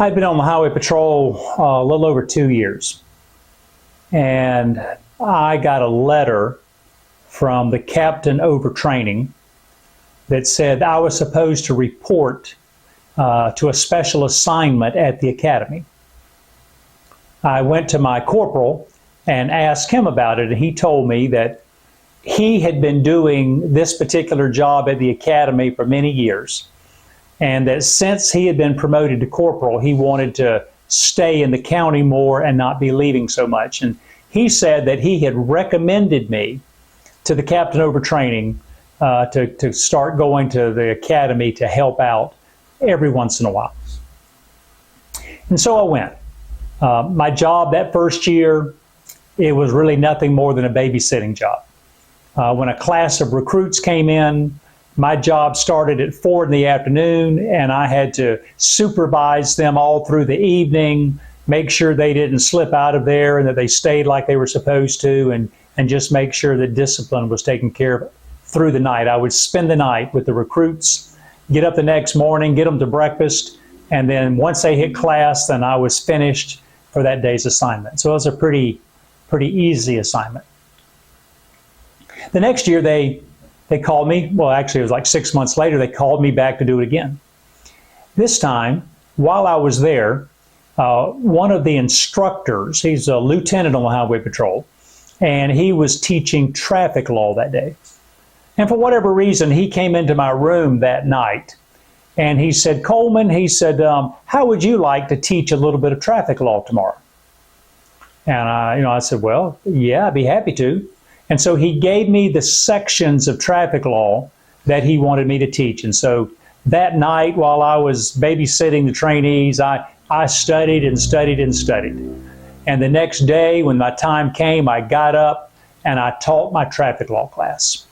I'd been on the highway patrol a little over 2 years, and I got a letter from the captain over training that said I was supposed to report to a special assignment at the academy. I went to my corporal and asked him about it, and he told me that he had been doing this particular job at the academy for many years, and that since he had been promoted to corporal, he wanted to stay in the county more and not be leaving so much. And he said that he had recommended me to the captain over training to start going to the academy to help out every once in a while. And so I went. My job that first year, it was really nothing more than a babysitting job. When a class of recruits came in, my job started at 4 in the afternoon, and I had to supervise them all through the evening, make sure they didn't slip out of there and that they stayed like they were supposed to, and just make sure that discipline was taken care of through the night. I would spend the night with the recruits, get up the next morning, get them to breakfast, and then once they hit class, then I was finished for that day's assignment. So it was a pretty easy assignment. The next year, they called me. Well, actually, it was like 6 months later, they called me back to do it again. This time, while I was there, one of the instructors, he's a lieutenant on the highway patrol, and he was teaching traffic law that day. And for whatever reason, he came into my room that night, and he said, "Coleman," he said, "how would you like to teach a little bit of traffic law tomorrow?" And I said, "Well, yeah, I'd be happy to." And so he gave me the sections of traffic law that he wanted me to teach. And so that night, while I was babysitting the trainees, I studied and studied and studied. And the next day, when my time came, I got up and I taught my traffic law class.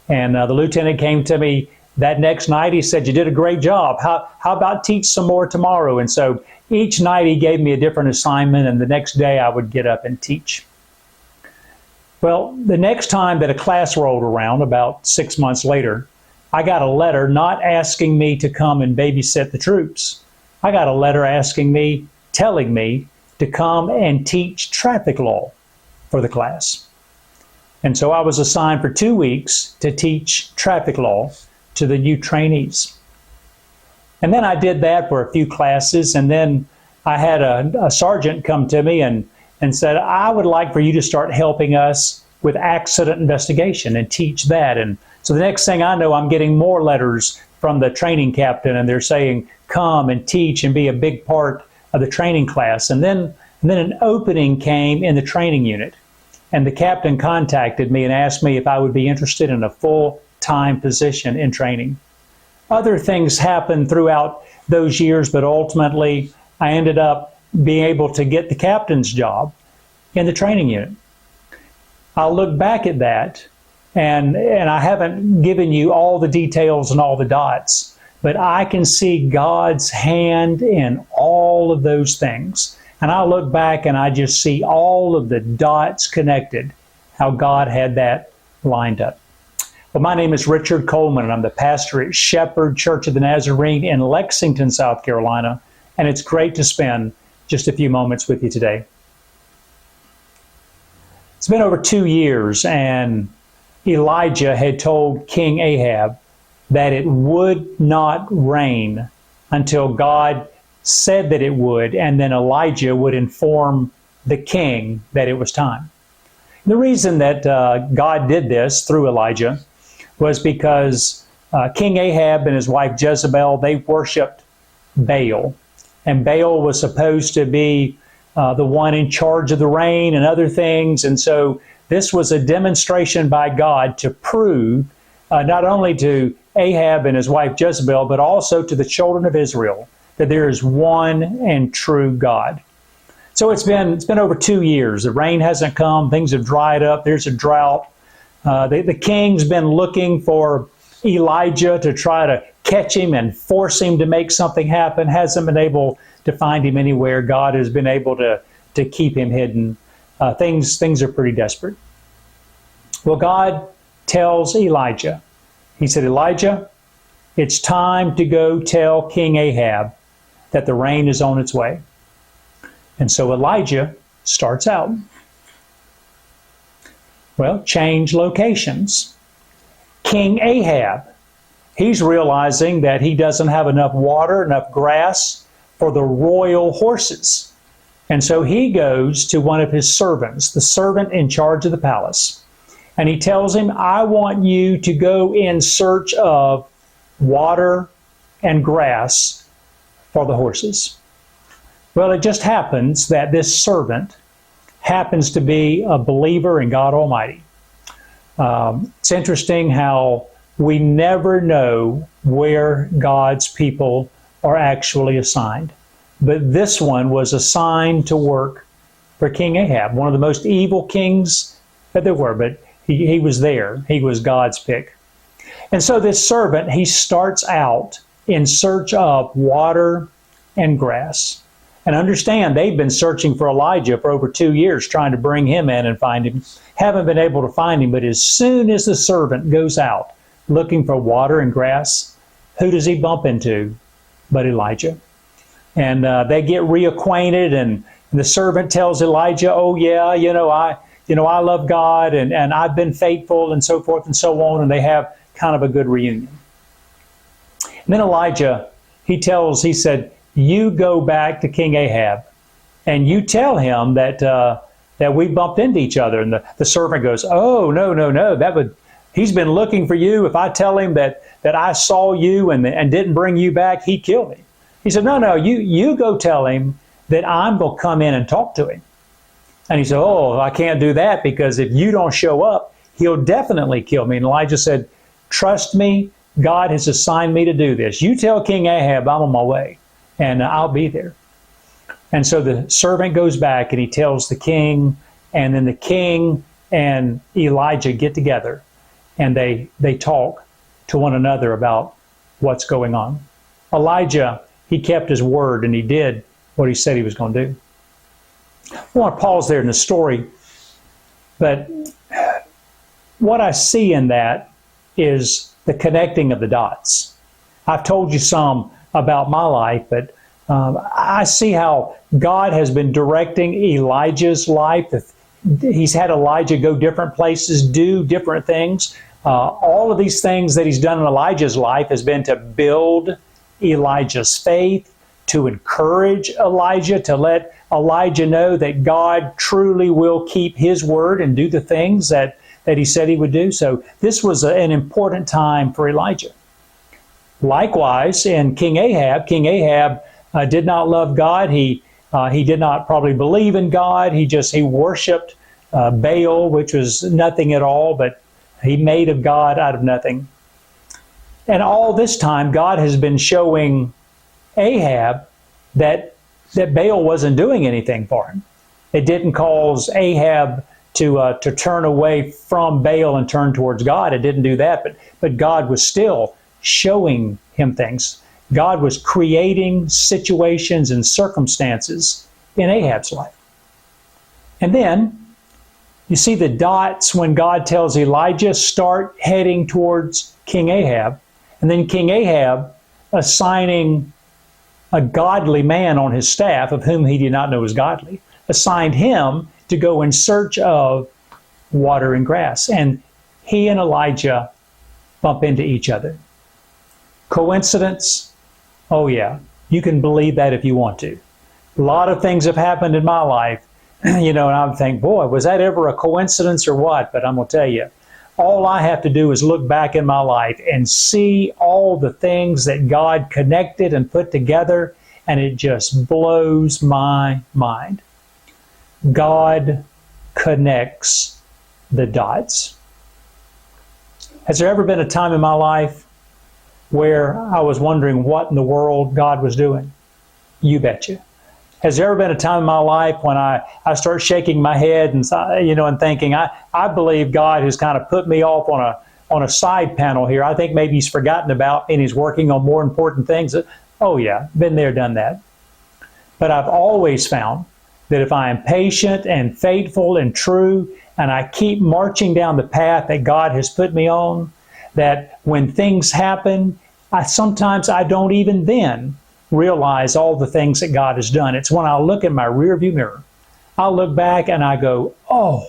And the lieutenant came to me that next night. He said, "You did a great job. How about teach some more tomorrow?" And so each night he gave me a different assignment, and the next day I would get up and teach. Well, the next time that a class rolled around, about 6 months later, I got a letter not asking me to come and babysit the troops. I got a letter telling me to come and teach traffic law for the class. And so I was assigned for 2 weeks to teach traffic law to the new trainees. And then I did that for a few classes, and then I had a sergeant come to me and said, "I would like for you to start helping us with accident investigation and teach that." And so the next thing I know, I'm getting more letters from the training captain, and they're saying, "Come and teach and be a big part of the training class." And then an opening came in the training unit, and the captain contacted me and asked me if I would be interested in a full-time position in training. Other things happened throughout those years, but ultimately I ended up being able to get the captain's job in the training unit. I'll look back at that, and I haven't given you all the details and all the dots, but I can see God's hand in all of those things. And I look back and I just see all of the dots connected, how God had that lined up. Well, my name is Richard Coleman, and I'm the pastor at Shepherd Church of the Nazarene in Lexington, South Carolina, and it's great to spend just a few moments with you today. It's been over 2 years, and Elijah had told King Ahab that it would not rain until God said that it would, and then Elijah would inform the king that it was time. The reason that God did this through Elijah was because King Ahab and his wife Jezebel, they worshiped Baal. And Baal was supposed to be the one in charge of the rain and other things. And so this was a demonstration by God to prove not only to Ahab and his wife Jezebel, but also to the children of Israel that there is one and true God. So it's been over 2 years. The rain hasn't come. Things have dried up. There's a drought. The king's been looking for Elijah to try to catch him and force him to make something happen. Hasn't been able to find him anywhere. God has been able to keep him hidden. Things are pretty desperate. Well, God tells Elijah, he said, "Elijah, it's time to go tell King Ahab that the rain is on its way. And so Elijah starts out. Well, change locations. King Ahab, he's realizing that he doesn't have enough water, enough grass for the royal horses. And so he goes to one of his servants, the servant in charge of the palace. And he tells him, I want you to go in search of water and grass for the horses. Well, it just happens that this servant happens to be a believer in God Almighty. It's interesting how we never know where God's people are actually assigned. But this one was assigned to work for King Ahab, one of the most evil kings that there were, but he was there. He was God's pick. And so this servant, he starts out in search of water and grass. And understand, they've been searching for Elijah for over 2 years, trying to bring him in and find him. Haven't been able to find him, but as soon as the servant goes out looking for water and grass, who does he bump into but Elijah? And they get reacquainted, and the servant tells Elijah, oh yeah, I love God, and I've been faithful, and so forth and so on, and they have kind of a good reunion. And then Elijah, he said, you go back to King Ahab and you tell him that we bumped into each other. And the servant goes, oh, no. He's been looking for you. If I tell him that I saw you and didn't bring you back, he'd kill me. He said, no, you go tell him that I'm going to come in and talk to him. And he said, oh, I can't do that, because if you don't show up, he'll definitely kill me. And Elijah said, trust me, God has assigned me to do this. You tell King Ahab I'm on my way, and I'll be there. And so the servant goes back and he tells the king, and then the king and Elijah get together and they talk to one another about what's going on. Elijah, he kept his word and he did what he said he was going to do. I want to pause there in the story, but what I see in that is the connecting of the dots. I've told you some about my life, but I see how God has been directing Elijah's life. He's had Elijah go different places, do different things. All of these things that he's done in Elijah's life has been to build Elijah's faith, to encourage Elijah, to let Elijah know that God truly will keep his word and do the things that he said he would do. So this was an important time for Elijah. Likewise, in King Ahab did not love God. He did not probably believe in God. He worshipped Baal, which was nothing at all, but he made of God out of nothing. And all this time, God has been showing Ahab that Baal wasn't doing anything for him. It didn't cause Ahab to turn away from Baal and turn towards God. It didn't do that, but God was still showing him things. God was creating situations and circumstances in Ahab's life. And then you see the dots when God tells Elijah, start heading towards King Ahab. And then King Ahab assigning a godly man on his staff, of whom he did not know was godly, assigned him to go in search of water and grass. And he and Elijah bump into each other. Coincidence? Oh yeah, you can believe that if you want to. A lot of things have happened in my life, and I think, boy, was that ever a coincidence or what? But I'm going to tell you, all I have to do is look back in my life and see all the things that God connected and put together, and it just blows my mind. God connects the dots. Has there ever been a time in my life where I was wondering what in the world God was doing? You betcha. Has there ever been a time in my life when I start shaking my head and and thinking, I believe God has kind of put me off on a side panel here. I think maybe he's forgotten about me and he's working on more important things. Oh yeah, been there, done that. But I've always found that if I am patient and faithful and true, and I keep marching down the path that God has put me on, that when things happen, sometimes I don't even then realize all the things that God has done. It's when I look in my rearview mirror, I look back and I go, oh,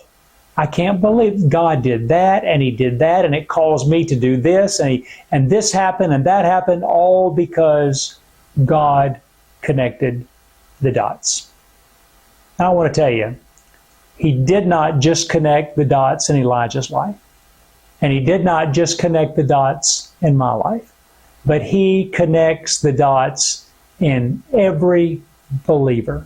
I can't believe God did that, and He did that, and it caused me to do this, and this happened, and that happened, all because God connected the dots. And I want to tell you, He did not just connect the dots in Elijah's life, and He did not just connect the dots in my life, but He connects the dots in every believer.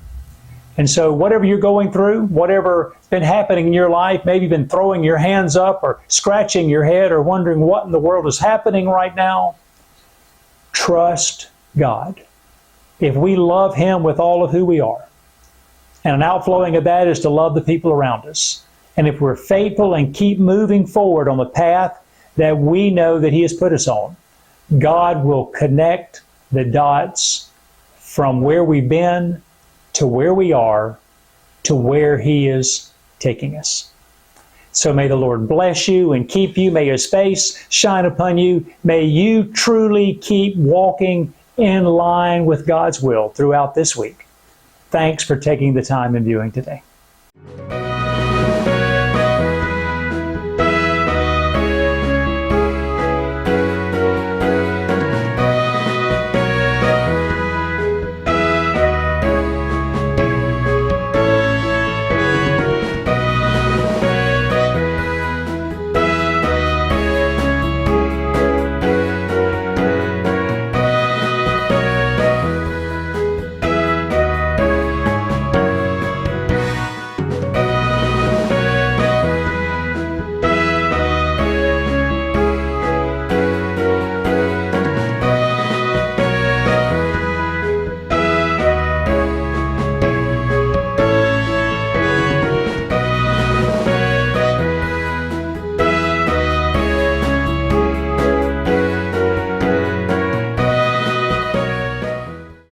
And so whatever you're going through, whatever's been happening in your life, maybe you've been throwing your hands up or scratching your head or wondering what in the world is happening right now, trust God. If we love Him with all of who we are, and an outflowing of that is to love the people around us, and if we're faithful and keep moving forward on the path that we know that He has put us on, God will connect the dots from where we've been to where we are, to where He is taking us. So may the Lord bless you and keep you. May His face shine upon you. May you truly keep walking in line with God's will throughout this week. Thanks for taking the time and viewing today.